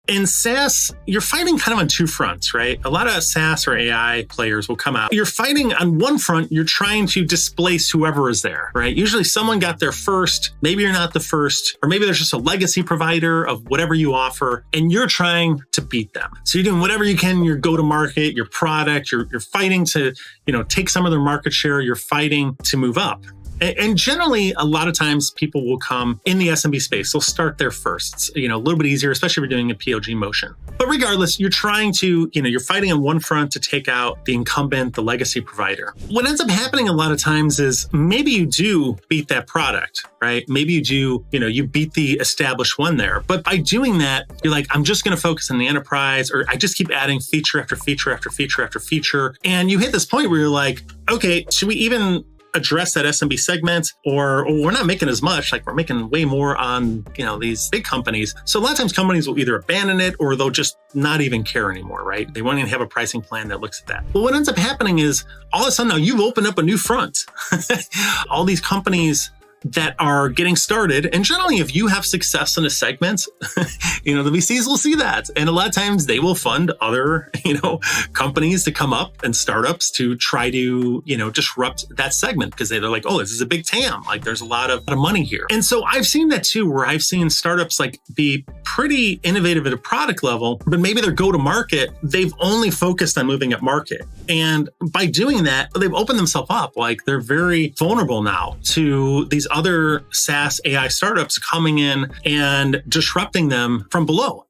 In SaaS, you're fighting kind of on two fronts, right? A lot of SaaS or AI players will come out. You're fighting on one front, you're trying to displace whoever is there, right? Usually someone got there first, maybe you're not the first, or maybe there's just a legacy provider of whatever you offer, and you're trying to beat them. So you're doing whatever you can, your go-to-market, your product, you're fighting to, take some of their market share, you're fighting to move up. And generally, a lot of times people will come in the SMB space. They'll start there first. It's, a little bit easier, especially if you're doing a POG motion. But regardless, you're trying to, you're fighting on one front to take out the incumbent, the legacy provider. What ends up happening a lot of times is maybe you do beat that product, right? Maybe you do, you beat the established one there. But by doing that, you're like, I'm just going to focus on the enterprise, or I just keep adding feature after feature after feature after feature. And you hit this point where you're like, okay, should we even address that SMB segment, or we're not making as much, like we're making way more on, these big companies. So a lot of times companies will either abandon it or they'll just not even care anymore, right? They won't even have a pricing plan that looks at that. But what ends up happening is all of a sudden now you've opened up a new front. All these companies that are getting started. And generally, if you have success in a segment, the VCs will see that. And a lot of times they will fund other, companies to come up and startups to try to, disrupt that segment because they're like, oh, this is a big TAM. Like there's a lot of money here. And so I've seen that too, where I've seen startups like be pretty innovative at a product level, but maybe their go-to-market, they've only focused on moving up market. And by doing that, they've opened themselves up. Like they're very vulnerable now to these other SaaS AI startups coming in and disrupting them from below.